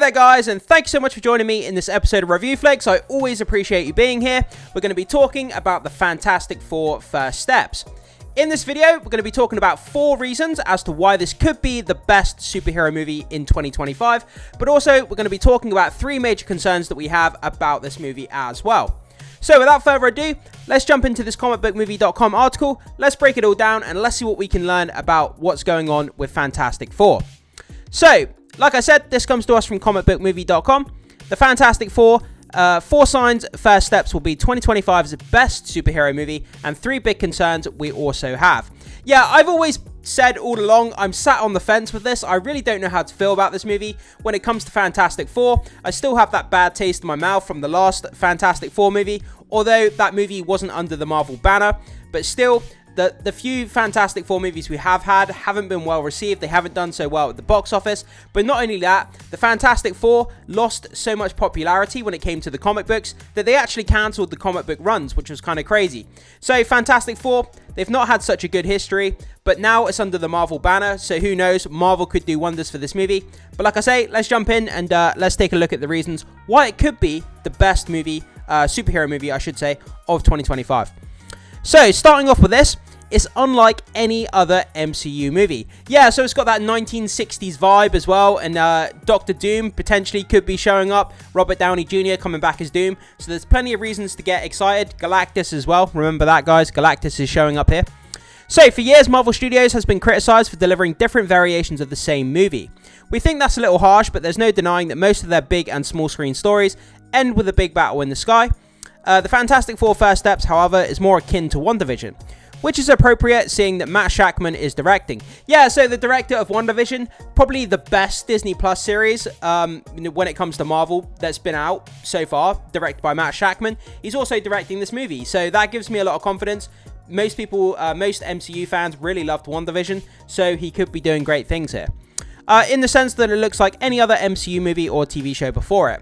there guys, and thanks so much for joining me in this episode of Review Flicks. I always appreciate you being here. We're going to be talking about the Fantastic Four First Steps. In this video, we're going to be talking about 4 reasons as to why this could be the best superhero movie in 2025, but also we're going to be talking about 3 major concerns that we have about this movie as well. So without further ado, let's jump into this comicbookmovie.com article, let's break it all down, and let's see what we can learn about what's going on with Fantastic Four. So, like I said, this comes to us from comicbookmovie.com. The Fantastic Four, 4 signs, first steps will be 2025's best superhero movie, and 3 big concerns we also have. Yeah, I've always said all along, I'm sat on the fence with this. I really don't know how to feel about this movie. When it comes to Fantastic Four, I still have that bad taste in my mouth from the last Fantastic Four movie, although that movie wasn't under the Marvel banner, but still, the few Fantastic Four movies we have had haven't been well received. They haven't done so well at the box office. But not only that, the Fantastic Four lost so much popularity when it came to the comic books that they actually cancelled the comic book runs, which was kind of crazy. So Fantastic Four, they've not had such a good history, but now it's under the Marvel banner, so who knows, Marvel could do wonders for this movie. But like I say, let's jump in and let's take a look at the reasons why it could be the best movie, superhero movie, I should say, of 2025. So, starting off with this, it's unlike any other MCU movie. Yeah, so it's got that 1960s vibe as well, and Doctor Doom potentially could be showing up, Robert Downey Jr. coming back as Doom, so there's plenty of reasons to get excited. Galactus as well, remember that guys, Galactus is showing up here. So, for years, Marvel Studios has been criticised for delivering different variations of the same movie. We think that's a little harsh, but there's no denying that most of their big and small screen stories end with a big battle in the sky. The Fantastic Four First Steps, however, is more akin to WandaVision, which is appropriate seeing that Matt Shakman is directing. Yeah, so the director of WandaVision, probably the best Disney Plus series when it comes to Marvel that's been out so far, directed by Matt Shakman. He's also directing this movie, so that gives me a lot of confidence. Most people, most MCU fans really loved WandaVision, so he could be doing great things here. In the sense that it looks like any other MCU movie or TV show before it.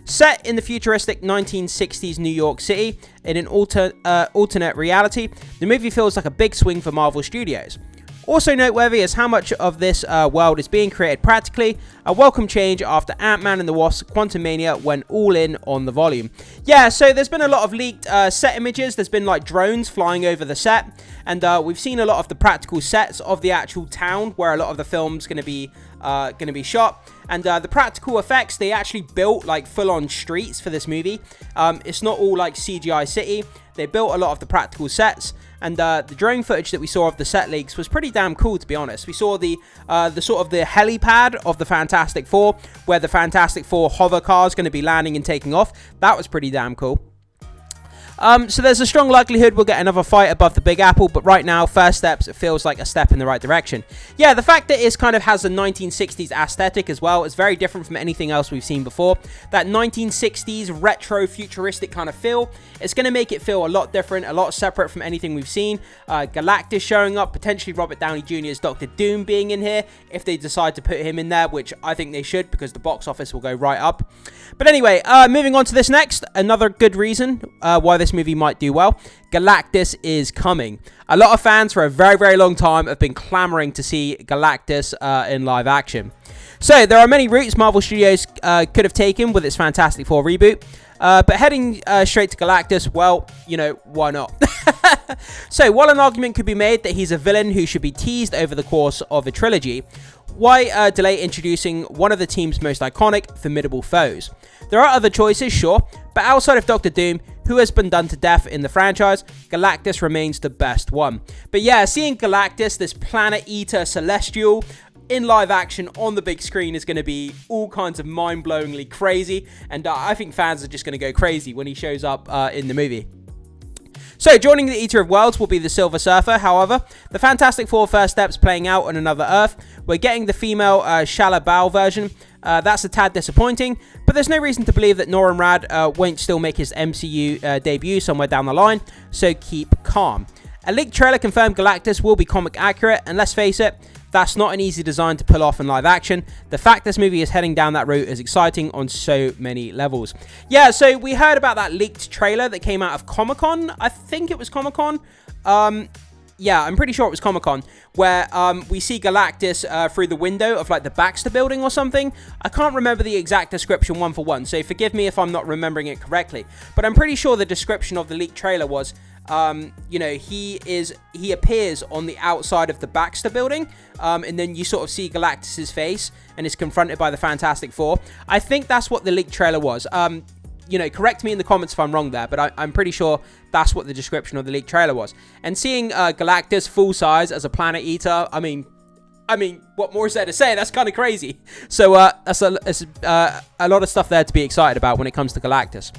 Set in the futuristic 1960s New York City, in an alternate reality, the movie feels like a big swing for Marvel Studios. Also noteworthy is how much of this world is being created practically, a welcome change after Ant-Man and the Wasp Quantumania went all in on the volume. Yeah, so there's been a lot of leaked set images, there's been like drones flying over the set, and we've seen a lot of the practical sets of the actual town where a lot of the film's going to be shot. And the practical effects, they actually built like full-on streets for this movie. It's not all like CGI city. They built a lot of the practical sets, and the drone footage that we saw of the set leaks was pretty damn cool, to be honest. We saw the sort of the helipad of the Fantastic Four, where the Fantastic Four hover car is going to be landing and taking off. That was pretty damn cool. So there's a strong likelihood we'll get another fight above the Big Apple, but right now, First Steps, it feels like a step in the right direction. Yeah, the fact that it kind of has a 1960s aesthetic as well is very different from anything else we've seen before. That 1960s retro futuristic kind of feel, it's going to make it feel a lot different, a lot separate from anything we've seen. Galactus showing up, potentially Robert Downey Jr.'s Doctor Doom being in here, if they decide to put him in there, which I think they should, because the box office will go right up. But anyway, moving on to this next, another good reason why this movie might do well. Galactus is coming. A lot of fans for a very, very long time have been clamoring to see Galactus in live action. So there are many routes Marvel Studios could have taken with its Fantastic Four reboot, but heading straight to Galactus, well, you know, why not? So while an argument could be made that he's a villain who should be teased over the course of a trilogy, why delay introducing one of the team's most iconic, formidable foes? There are other choices, sure, but outside of Doctor Doom, who has been done to death in the franchise, Galactus remains the best one. But yeah, seeing Galactus, this planet eater celestial, in live action on the big screen is going to be all kinds of mind-blowingly crazy, and I think fans are just going to go crazy when he shows up in the movie. So, joining the Eater of Worlds will be the Silver Surfer. However, the Fantastic Four First Steps playing out on another Earth. We're getting the female Shala Bao version. That's a tad disappointing, but there's no reason to believe that Norrin Rad won't still make his MCU debut somewhere down the line, so keep calm. A leaked trailer confirmed Galactus will be comic accurate, and let's face it, that's not an easy design to pull off in live action. The fact this movie is heading down that route is exciting on so many levels. Yeah, so we heard about that leaked trailer that came out of Comic-Con. I think it was Comic-Con. yeah, I'm pretty sure it was Comic-Con, where we see Galactus through the window of like the Baxter building or something. I can't remember the exact description one for one, so forgive me if I'm not remembering it correctly. But I'm pretty sure the description of the leaked trailer was, you know, he appears on the outside of the Baxter building, and then you sort of see Galactus's face and is confronted by the Fantastic Four. I think that's what the leaked trailer was. You know, correct me in the comments if I'm wrong there, but I'm pretty sure that's what the description of the leaked trailer was. And seeing Galactus full size as a planet eater, I mean, what more is there to say? That's kind of crazy. So that's a lot of stuff there to be excited about when it comes to Galactus.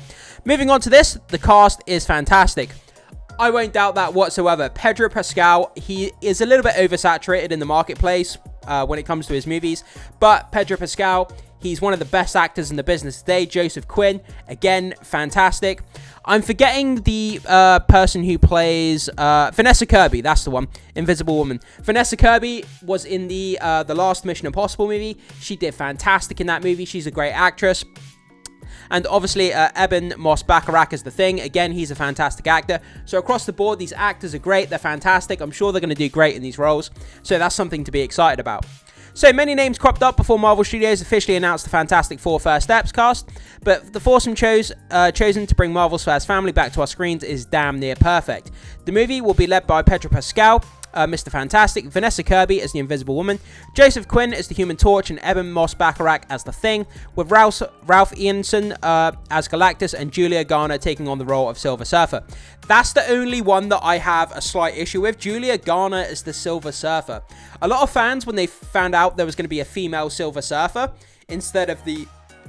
Moving on to this, the cast is fantastic. I won't doubt that whatsoever. Pedro Pascal, he is a little bit oversaturated in the marketplace when it comes to his movies, but Pedro Pascal, he's one of the best actors in the business today. Joseph Quinn, again, fantastic. I'm forgetting the person who plays Vanessa Kirby. That's the one, Invisible Woman. Vanessa Kirby was in the last Mission Impossible movie. She did fantastic in that movie. She's a great actress. And obviously, Eben Moss-Bachrach is the Thing. Again, he's a fantastic actor. So across the board, these actors are great. They're fantastic. I'm sure they're going to do great in these roles. So that's something to be excited about. So many names cropped up before Marvel Studios officially announced the Fantastic Four First Steps cast, but the foursome chosen to bring Marvel's first family back to our screens is damn near perfect. The movie will be led by Pedro Pascal, Mr. Fantastic, Vanessa Kirby as the Invisible Woman, Joseph Quinn as the Human Torch, and Eben Moss-Bachrach as the Thing, with Ralph Ineson as Galactus and Julia Garner taking on the role of Silver Surfer. That's the only one that I have a slight issue with. Julia Garner is the Silver Surfer. A lot of fans, when they found out there was going to be a female Silver Surfer instead of the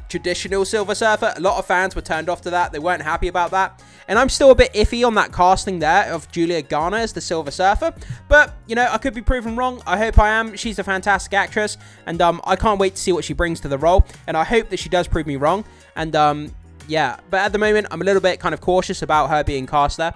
traditional Silver Surfer, a lot of fans were turned off to that. They weren't happy about that. And I'm still a bit iffy on that casting there of Julia Garner as the Silver Surfer. But, you know, I could be proven wrong. I hope I am. She's a fantastic actress. And I can't wait to see what she brings to the role. And I hope that she does prove me wrong. And, yeah. But at the moment, I'm a little bit kind of cautious about her being cast there.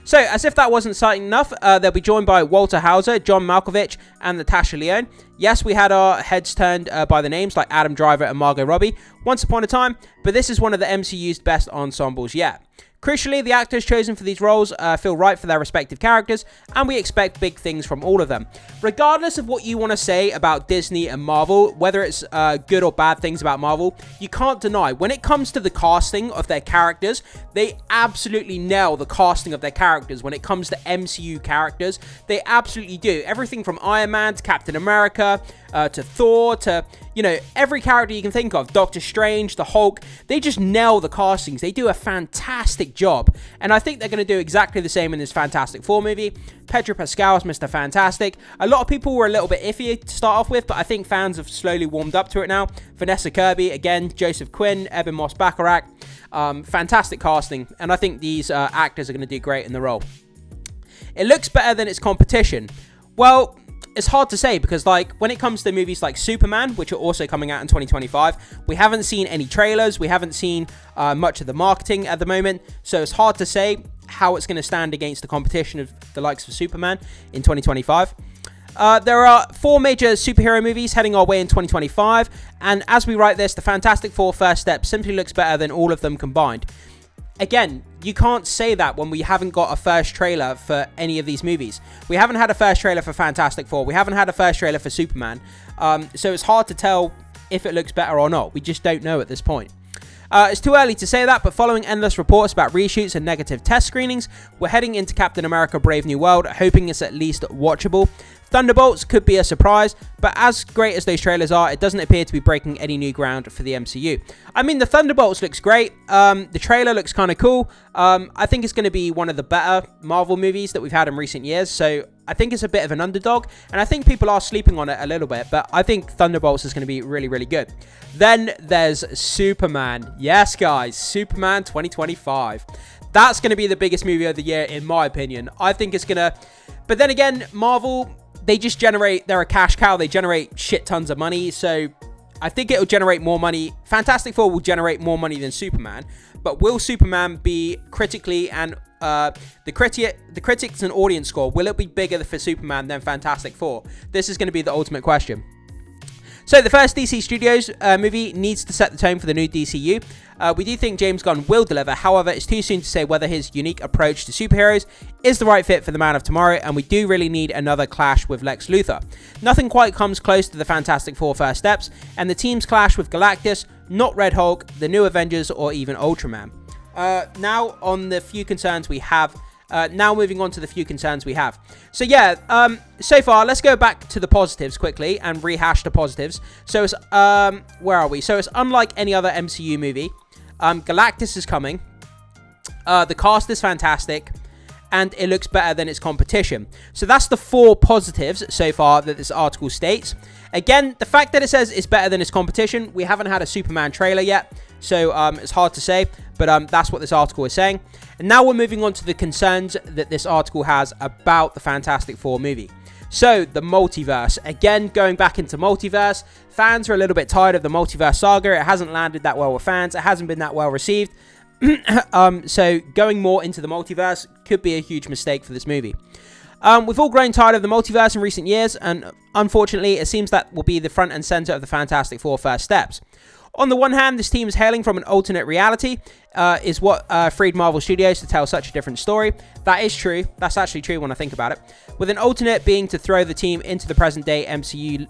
So, as if that wasn't exciting enough, they'll be joined by Walter Hauser, John Malkovich, and Natasha Lyonne. Yes, we had our heads turned by the names like Adam Driver and Margot Robbie once upon a time, but this is one of the MCU's best ensembles yet. Crucially, the actors chosen for these roles feel right for their respective characters, and we expect big things from all of them. Regardless of what you want to say about Disney and Marvel, whether it's good or bad things about Marvel, you can't deny, when it comes to the casting of their characters, they absolutely nail the casting of their characters. When it comes to MCU characters, they absolutely do. Everything from Iron Man to Captain America, to Thor, to, you know, every character you can think of, Doctor Strange, the Hulk, they just nail the castings. They do a fantastic job, and I think they're going to do exactly the same in this Fantastic Four movie. Pedro Pascal is Mr. Fantastic. A lot of people were a little bit iffy to start off with, but I think fans have slowly warmed up to it now. Vanessa Kirby, again, Joseph Quinn, Eben Moss-Bachrach, fantastic casting, and I think these actors are going to do great in the role. It looks better than its competition. Well, it's hard to say because, like, when it comes to movies like Superman, which are also coming out in 2025, we haven't seen any trailers, we haven't seen much of the marketing at the moment, so it's hard to say how it's going to stand against the competition of the likes of Superman in 2025. There are 4 major superhero movies heading our way in 2025, and as we write this, the Fantastic Four First Step simply looks better than all of them combined. Again, you can't say that when we haven't got a first trailer for any of these movies. We haven't had a first trailer for Fantastic Four. We haven't had a first trailer for Superman. So it's hard to tell if it looks better or not. We just don't know at this point. It's too early to say that, but following endless reports about reshoots and negative test screenings, we're heading into Captain America Brave New World, hoping it's at least watchable. Thunderbolts could be a surprise, but as great as those trailers are, it doesn't appear to be breaking any new ground for the MCU. I mean, the Thunderbolts looks great. The trailer looks kind of cool. I think it's going to be one of the better Marvel movies that we've had in recent years, so I think it's a bit of an underdog, and I think people are sleeping on it a little bit, but I think Thunderbolts is going to be really, really good. Then there's Superman. Yes, guys, Superman 2025. That's going to be the biggest movie of the year, in my opinion. I think it's going to... But then again, Marvel, they just generate... They're a cash cow. They generate shit tons of money, so I think it'll generate more money. Fantastic Four will generate more money than Superman, but will Superman be critically and... the critics and audience score, will it be bigger for Superman than Fantastic Four? This is going to be the ultimate question. So the first DC Studios movie needs to set the tone for the new DCU. We do think James Gunn will deliver. However, it's too soon to say whether his unique approach to superheroes is the right fit for the Man of Tomorrow, and we do really need another clash with Lex Luthor. Nothing quite comes close to the Fantastic Four First Steps, and the team's clash with Galactus, not Red Hulk, the New Avengers, or even Ultraman. Now on the few concerns we have. Now moving on to the few concerns we have. So yeah, so far, let's go back to the positives quickly and rehash the positives. So it's, where are we? So it's unlike any other MCU movie. Galactus is coming. The cast is fantastic. And it looks better than its competition. So that's the 4 positives so far that this article states. Again, the fact that it says it's better than its competition, we haven't had a Superman trailer yet. So it's hard to say, but that's what this article is saying. And now we're moving on to the concerns that this article has about the Fantastic Four movie. So, the multiverse. Again, going back into multiverse. Fans are a little bit tired of the multiverse saga. It hasn't landed that well with fans. It hasn't been that well received. So, going more into the multiverse could be a huge mistake for this movie. We've all grown tired of the multiverse in recent years, and unfortunately, it seems that will be the front and center of the Fantastic Four First Steps. On the one hand, this team is hailing from an alternate reality, is what freed Marvel Studios to tell such a different story. That is true. That's actually true when I think about it. With an alternate being to throw the team into the present-day MCU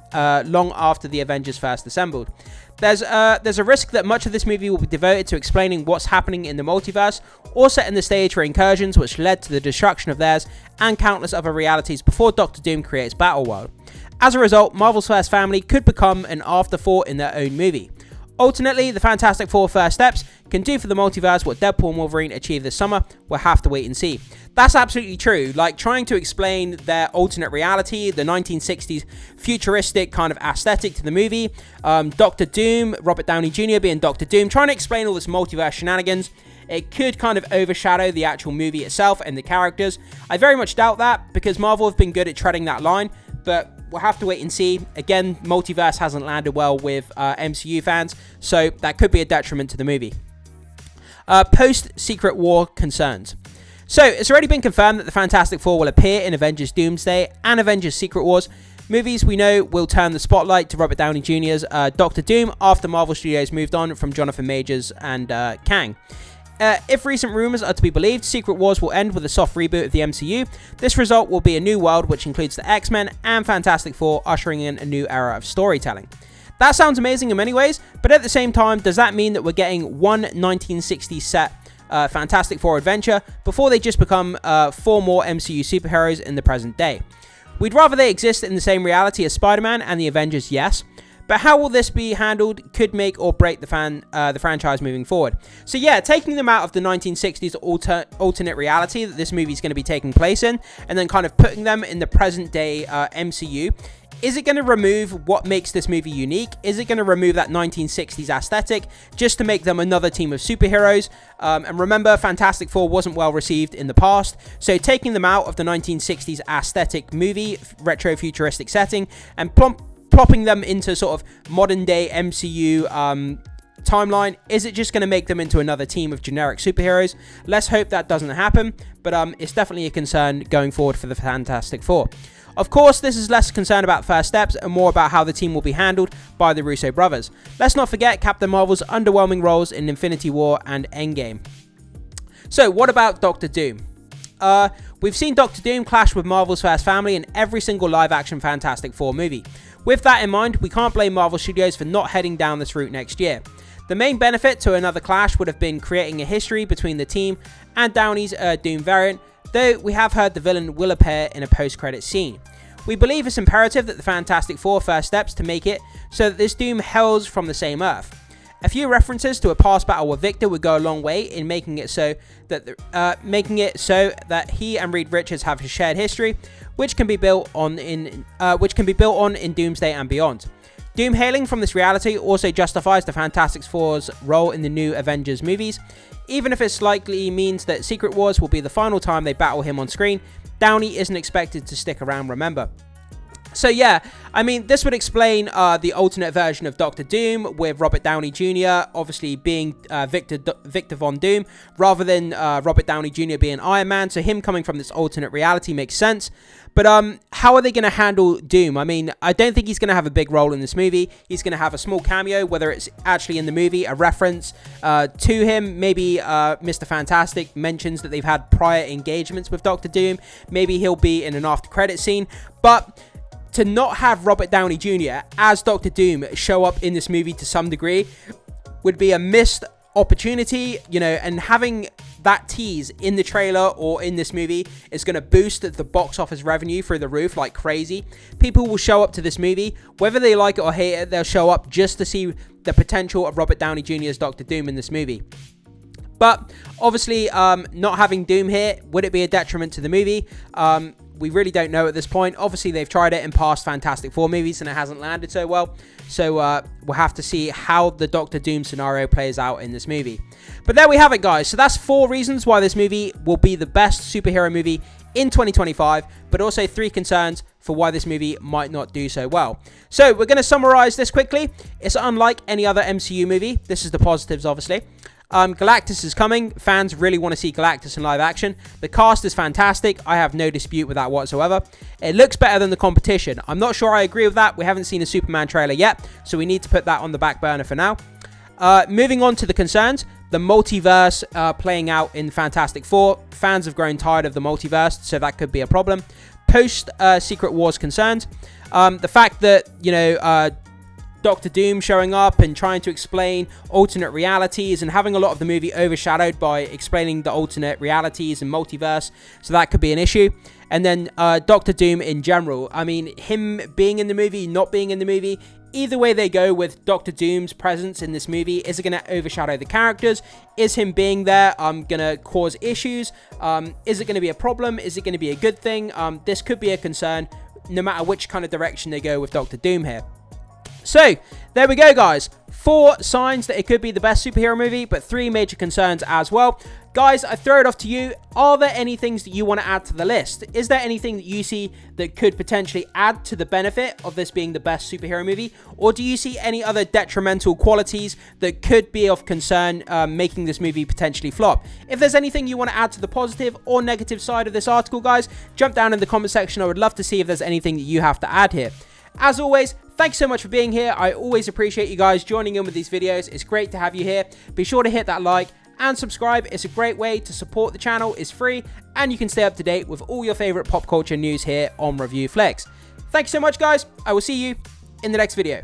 long after the Avengers first assembled. There's a risk that much of this movie will be devoted to explaining what's happening in the multiverse, or setting the stage for incursions which led to the destruction of theirs and countless other realities before Doctor Doom creates Battleworld. As a result, Marvel's first family could become an afterthought in their own movie. Ultimately, the Fantastic Four First Steps can do for the multiverse what Deadpool and Wolverine achieved this summer. We'll have to wait and see. That's absolutely true. Like, trying to explain their alternate reality, the 1960s futuristic kind of aesthetic to the movie, Doctor Doom, Robert Downey Jr. being Doctor Doom, trying to explain all this multiverse shenanigans, it could kind of overshadow the actual movie itself and the characters. I very much doubt that, because Marvel have been good at treading that line, but we'll have to wait and see. Again, multiverse hasn't landed well with MCU fans, so that could be a detriment to the movie. Post-Secret War concerns. So, it's already been confirmed that the Fantastic Four will appear in Avengers Doomsday and Avengers Secret Wars. Movies we know will turn the spotlight to Robert Downey Jr.'s Doctor Doom after Marvel Studios moved on from Jonathan Majors and Kang. If recent rumours are to be believed, Secret Wars will end with a soft reboot of the MCU. This result will be a new world which includes the X-Men and Fantastic Four, ushering in a new era of storytelling. That sounds amazing in many ways, but at the same time, does that mean that we're getting one 1960s set Fantastic Four adventure before they just become 4 more MCU superheroes in the present day? We'd rather they exist in the same reality as Spider-Man and the Avengers, yes. But how will this be handled could make or break the franchise moving forward. So yeah, taking them out of the 1960s alternate reality that this movie is going to be taking place in, and then kind of putting them in the present day MCU, is it going to remove what makes this movie unique? Is it going to remove that 1960s aesthetic just to make them another team of superheroes? And remember, Fantastic Four wasn't well received in the past, so taking them out of the 1960s aesthetic movie, retro futuristic setting, and plopping them into sort of modern day MCU timeline, is it just going to make them into another team of generic superheroes? Let's hope that doesn't happen, but it's definitely a concern going forward for the Fantastic Four. Of course, this is less concern about first steps and more about how the team will be handled by the Russo brothers. Let's not forget Captain Marvel's underwhelming roles in Infinity War and Endgame. So, what about Doctor Doom? We've seen Doctor Doom clash with Marvel's first family in every single live-action Fantastic Four movie. With that in mind, we can't blame Marvel Studios for not heading down this route next year. The main benefit to another clash would have been creating a history between the team and Downey's Doom variant, though we have heard the villain will appear in a post-credit scene. We believe it's imperative that the Fantastic Four first steps to make it so that this Doom hails from the same Earth. A few references to a past battle with Victor would go a long way in making it so that he and Reed Richards have a shared history, which can be built on in Doomsday and beyond. Doom hailing from this reality also justifies the Fantastic Four's role in the new Avengers movies. Even if it likely means that Secret Wars will be the final time they battle him on screen, Downey isn't expected to stick around, remember. So yeah, I mean, this would explain the alternate version of Doctor Doom with Robert Downey Jr. obviously being Victor Von Doom rather than Robert Downey Jr. being Iron Man. So him coming from this alternate reality makes sense. But how are they going to handle Doom? I mean, I don't think he's going to have a big role in this movie. He's going to have a small cameo, whether it's actually in the movie, a reference to him. Maybe Mr. Fantastic mentions that they've had prior engagements with Doctor Doom. Maybe he'll be in an after-credit scene. But to not have Robert Downey Jr. as Doctor Doom show up in this movie to some degree would be a missed opportunity, you know, and having that tease in the trailer or in this movie is going to boost the box office revenue through the roof like crazy. People will show up to this movie, whether they like it or hate it, they'll show up just to see the potential of Robert Downey Jr. as Doctor Doom in this movie. But obviously, not having Doom here, would it be a detriment to the movie? We really don't know at this point. Obviously, they've tried it in past Fantastic Four movies and it hasn't landed so well. So we'll have to see how the Doctor Doom scenario plays out in this movie. But there we have it, guys. So that's 4 reasons why this movie will be the best superhero movie in 2025, but also 3 concerns for why this movie might not do so well. So we're going to summarize this quickly. It's unlike any other MCU movie. This is the positives, obviously. Galactus is coming. Fans really want to see Galactus in live action. The cast is fantastic. I have no dispute with that whatsoever. It looks better than the competition. I'm not sure I agree with that. We haven't seen a Superman trailer yet, so we need to put that on the back burner for now. Moving on to the concerns. The multiverse playing out in Fantastic Four. Fans have grown tired of the multiverse, so that could be a problem. Post Secret Wars concerns. The fact that, you know, Doctor Doom showing up and trying to explain alternate realities and having a lot of the movie overshadowed by explaining the alternate realities and multiverse, so that could be an issue. And then Doctor Doom in general. I mean, him being in the movie, not being in the movie, either way they go with Doctor Doom's presence in this movie, is it going to overshadow the characters? Is him being there going to cause issues? Is it going to be a problem? Is it going to be a good thing? This could be a concern no matter which kind of direction they go with Doctor Doom here. So, there we go, guys. 4 signs that it could be the best superhero movie, but 3 major concerns as well. Guys, I throw it off to you. Are there any things that you want to add to the list? Is there anything that you see that could potentially add to the benefit of this being the best superhero movie? Or do you see any other detrimental qualities that could be of concern making this movie potentially flop? If there's anything you want to add to the positive or negative side of this article, guys, jump down in the comment section. I would love to see if there's anything that you have to add here. As always, thanks so much for being here. I always appreciate you guys joining in with these videos. It's great to have you here. Be sure to hit that like and subscribe. It's a great way to support the channel. It's free and you can stay up to date with all your favorite pop culture news here on Review Flicks. Thanks so much, guys. I will see you in the next video.